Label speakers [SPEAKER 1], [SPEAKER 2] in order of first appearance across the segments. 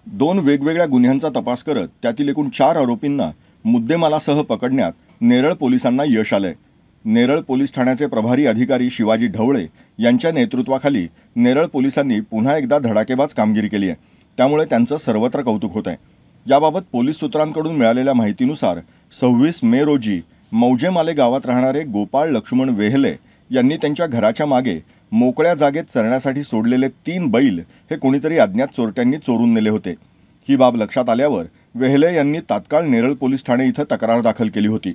[SPEAKER 1] दोन वेगवेगळ्या गुन्ह्यांचा तपास करत त्यातील एकूण 4 आरोपींना मुद्देमालासह पकडण्यात नेरळ पोलिसांना यश आलंय. नेरळ पोलीस ठाण्याचे प्रभारी अधिकारी शिवाजी ढवळे यांच्या नेतृत्वाखाली नेरळ पोलिसांनी पुन्हा एकदा धडाकेबाज कामगिरी केली आहे. त्यामुळे त्यांचं सर्वत्र कौतुक होत आहे. याबाबत पोलीस सूत्रांकडून मिळालेल्या माहितीनुसार 26 मे रोजी मौजेमाले गावात राहणारे गोपाळ लक्ष्मण वेहले यांनी त्यांच्या घराच्या मागे मोकळ्या जागेत चरण्यासाठी सोडलेले 3 बैल हे कोणीतरी अज्ञात चोरट्यांनी चोरून नेले होते. ही बाब लक्षात आल्यावर वेहले यांनी तात्काळ नेरळ पोलीस ठाणे इथं तक्रार दाखल केली होती.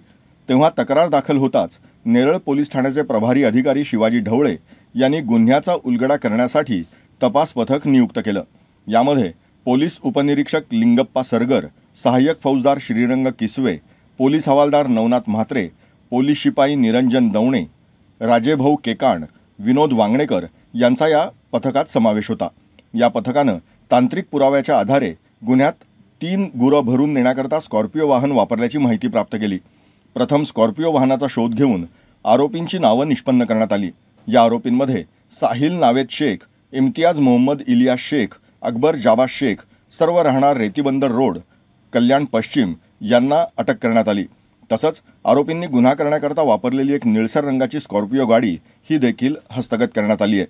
[SPEAKER 1] तेव्हा तक्रार दाखल होताच नेरळ पोलीस ठाण्याचे प्रभारी अधिकारी शिवाजी ढवळे यांनी गुन्ह्याचा उलगडा करण्यासाठी तपास पथक नियुक्त केलं. यामध्ये पोलीस उपनिरीक्षक लिंगप्पा सरगर, सहाय्यक फौजदार श्रीरंग किसवे, पोलीस हवालदार नवनाथ म्हात्रे, पोलीस शिपाई निरंजन दवणे, राजेभाऊ केकाण, विनोद वांगणेकर यांचा या पथकात समावेश होता. या पथकानं तांत्रिक पुराव्याच्या आधारे गुन्ह्यात 3 गुरं भरून नेण्याकरता स्कॉर्पिओ वाहन वापरल्याची माहिती प्राप्त केली. प्रथम स्कॉर्पिओ वाहनाचा शोध घेऊन आरोपींची नावं निष्पन्न करण्यात आली. या आरोपींमध्ये साहिल नावेद शेख, इम्तियाज मोहम्मद इलियास शेख, अकबर जाबा शेख, सर्व राहणार रेतीबंदर रोड, कल्याण पश्चिम यांना अटक करण्यात आली. तसंच आरोपींनी गुन्हा करण्याकरता वापरलेली एक निळसर रंगाची स्कॉर्पिओ गाडी ही देखील हस्तगत करण्यात आली आहे.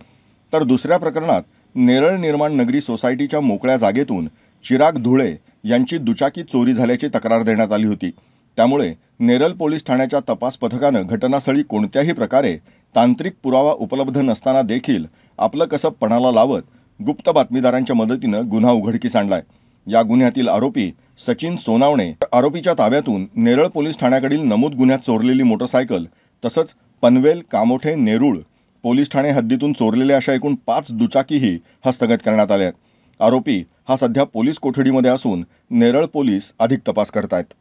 [SPEAKER 1] तर दुसऱ्या प्रकरणात नेरळ निर्माण नगरी सोसायटीच्या मोकळ्या जागेतून चिराग धुळे यांची दुचाकी चोरी झाल्याची तक्रार देण्यात आली होती. त्यामुळे नेरळ पोलीस ठाण्याच्या तपास पथकानं घटनास्थळी कोणत्याही प्रकारे तांत्रिक पुरावा उपलब्ध नसताना देखील आपलं कसब पणाला लावत गुप्त बातमीदारांच्या मदतीनं गुन्हा उघडकीस आणलाय. या गुन्ह्यातील आरोपी सचिन सोनावणे आरोपीच्या ताब्यातून नेरळ पोलीस ठाण्याकडील नमूद गुन्ह्यात चोरलेली मोटरसायकल तसंच पनवेल, कामोठे, नेरूळ पोलीस ठाणे हद्दीतून चोरलेल्या अशा एकूण 5 दुचाकीही हस्तगत करण्यात आल्या आहेत. आरोपी हा सध्या पोलीस कोठडीमध्ये असून नेरळ पोलीस अधिक तपास करतायत.